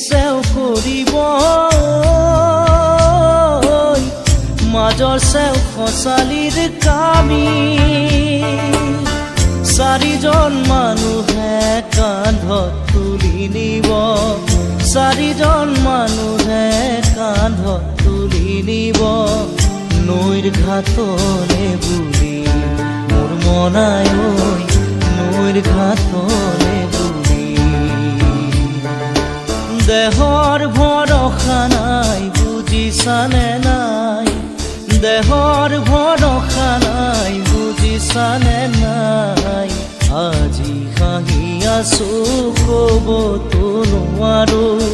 চেও কৰিব মাজৰ চেও খচালিৰ কামি চাৰিজন মানুহে কান্ধত তুলি নিব চাৰিজন মানুহে কান্ধত তুলি নিব নৈৰ ঘাটলে বুলি মোৰ মনাই নৈৰ ঘাটলে বুলি দেহৰ ভৰসা নাই বুজিছানে নাই দেহৰ ভৰসা নাই বুজিছানে নাই আজি হাঁহি আছো ক'বতো নোৱাৰো।